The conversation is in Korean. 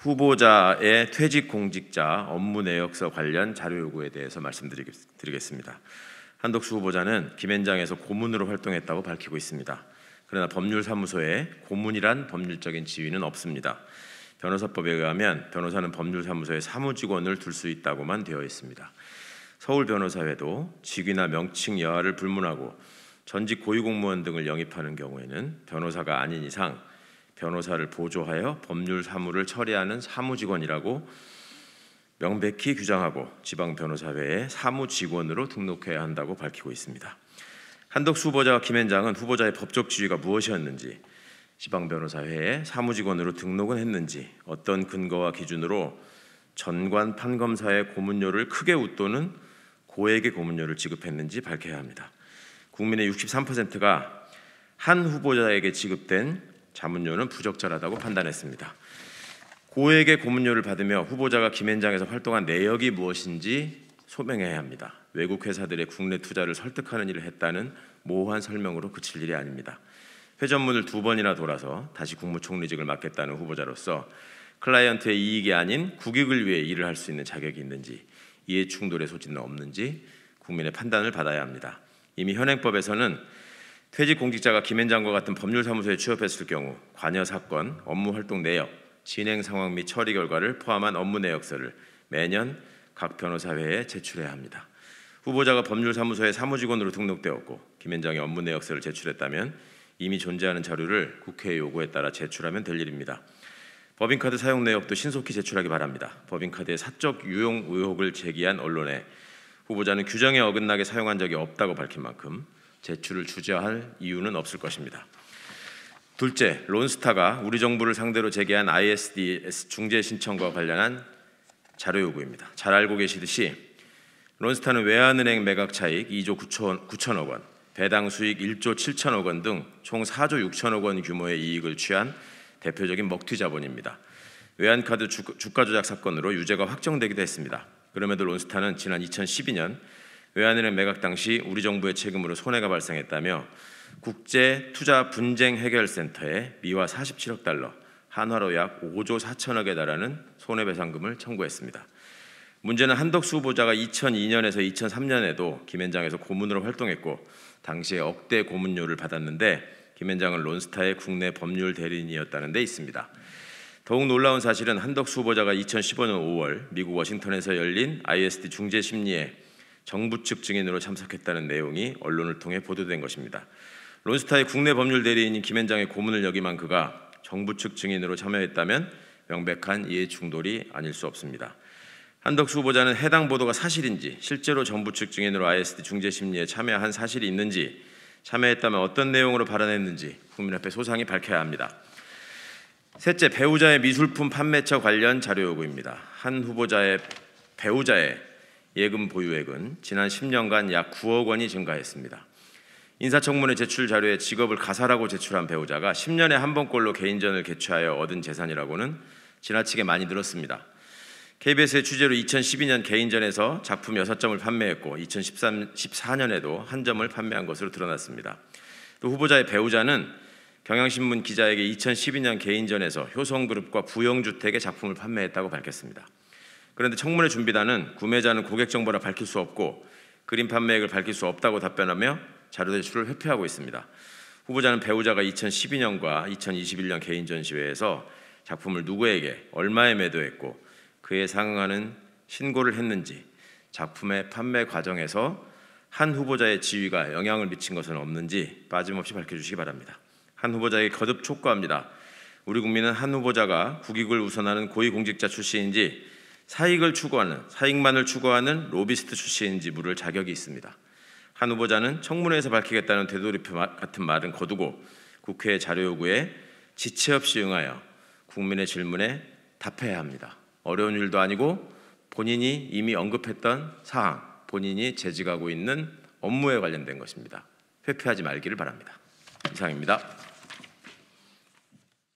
후보자의 퇴직 공직자 업무 내역서 관련 자료 요구에 대해서 말씀드리겠습니다. 한덕수 후보자는 김앤장에서 고문으로 활동했다고 밝히고 있습니다. 그러나 법률사무소에 고문이란 법률적인 지위는 없습니다. 변호사법에 의하면 변호사는 법률사무소에 사무직원을 둘 수 있다고만 되어 있습니다. 서울변호사회도 직위나 명칭 여하를 불문하고 전직 고위공무원 등을 영입하는 경우에는 변호사가 아닌 이상 변호사를 보조하여 법률사무를 처리하는 사무직원이라고 명백히 규정하고 지방변호사회에 사무직원으로 등록해야 한다고 밝히고 있습니다. 한덕수 후보자와 김앤장은 후보자의 법적 지위가 무엇이었는지, 지방변호사회에 사무직원으로 등록은 했는지, 어떤 근거와 기준으로 전관 판검사의 고문료를 크게 웃도는 고액의 고문료를 지급했는지 밝혀야 합니다. 국민의 63%가 한 후보자에게 지급된 자문료는 부적절하다고 판단했습니다. 고액의 고문료를 받으며 후보자가 김앤장에서 활동한 내역이 무엇인지 소명해야 합니다. 외국 회사들의 국내 투자를 설득하는 일을 했다는 모호한 설명으로 그칠 일이 아닙니다. 회전문을 2번이나 돌아서 다시 국무총리직을 맡겠다는 후보자로서 클라이언트의 이익이 아닌 국익을 위해 일을 할 수 있는 자격이 있는지, 이해 충돌의 소지는 없는지 국민의 판단을 받아야 합니다. 이미 현행법에서는 퇴직 공직자가 김앤장과 같은 법률사무소에 취업했을 경우 관여 사건, 업무 활동 내역, 진행 상황 및 처리 결과를 포함한 업무 내역서를 매년 각 변호사회에 제출해야 합니다. 후보자가 법률사무소에 사무직원으로 등록되었고 김앤장의 업무 내역서를 제출했다면 이미 존재하는 자료를 국회의 요구에 따라 제출하면 될 일입니다. 법인카드 사용 내역도 신속히 제출하기 바랍니다. 법인카드의 사적 유용 의혹을 제기한 언론에 후보자는 규정에 어긋나게 사용한 적이 없다고 밝힌 만큼 제출을 주저할 이유는 없을 것입니다. 둘째, 론스타가 우리 정부를 상대로 제기한 ISDS 중재 신청과 관련한 자료 요구입니다. 잘 알고 계시듯이 론스타는 외환은행 매각 차익 2조 9천억 원, 배당 수익 1조 7천억 원 등 총 4조 6천억 원 규모의 이익을 취한 대표적인 먹튀 자본입니다. 외환카드 주가 조작 사건으로 유죄가 확정되기도 했습니다. 그럼에도 론스타는 지난 2012년 외환은행 매각 당시 우리 정부의 책임으로 손해가 발생했다며 국제투자분쟁해결센터에 미화 47억 달러, 한화로 약 5조 4천억에 달하는 손해배상금을 청구했습니다. 문제는 한덕수 후보자가 2002년에서 2003년에도 김앤장에서 고문으로 활동했고 당시에 억대 고문료를 받았는데 김앤장은 론스타의 국내 법률 대리인이었다는 데 있습니다. 더욱 놀라운 사실은 한덕수 후보자가 2015년 5월 미국 워싱턴에서 열린 ISD 중재 심리에 정부 측 증인으로 참석했다는 내용이 언론을 통해 보도된 것입니다. 론스타의 국내 법률 대리인인 김앤장의 고문을 역임한 그가 정부 측 증인으로 참여했다면 명백한 이해 충돌이 아닐 수 없습니다. 한덕수 후보자는 해당 보도가 사실인지, 실제로 정부 측 증인으로 ISD 중재 심리에 참여한 사실이 있는지, 참여했다면 어떤 내용으로 발언했는지 국민 앞에 소상히 밝혀야 합니다. 셋째, 배우자의 미술품 판매처 관련 자료 요구입니다. 한 후보자의 배우자의 예금 보유액은 지난 10년간 약 9억 원이 증가했습니다. 인사청문회 제출 자료에 직업을 가사라고 제출한 배우자가 10년에 한 번꼴로 개인전을 개최하여 얻은 재산이라고는 지나치게 많이 들었습니다. KBS의 취재로 2012년 개인전에서 작품 6점을 판매했고 2014년에도 1점을 판매한 것으로 드러났습니다. 또 후보자의 배우자는 경향신문 기자에게 2012년 개인전에서 효성그룹과 부영주택의 작품을 판매했다고 밝혔습니다. 그런데 청문회 준비단은 구매자는 고객 정보라 밝힐 수 없고 그림 판매액을 밝힐 수 없다고 답변하며 자료 제출을 회피하고 있습니다. 후보자는 배우자가 2012년과 2021년 개인 전시회에서 작품을 누구에게 얼마에 매도했고 그에 상응하는 신고를 했는지, 작품의 판매 과정에서 한 후보자의 지위가 영향을 미친 것은 없는지 빠짐없이 밝혀주시기 바랍니다. 한 후보자에게 거듭 촉구합니다. 우리 국민은 한 후보자가 국익을 우선하는 고위공직자 출신인지 사익만을 추구하는 로비스트 출신인지 물을 자격이 있습니다. 한 후보자는 청문회에서 밝히겠다는 되돌이표 같은 말은 거두고 국회의 자료 요구에 지체 없이 응하여 국민의 질문에 답해야 합니다. 어려운 일도 아니고 본인이 이미 언급했던 사항, 본인이 재직하고 있는 업무에 관련된 것입니다. 회피하지 말기를 바랍니다. 이상입니다.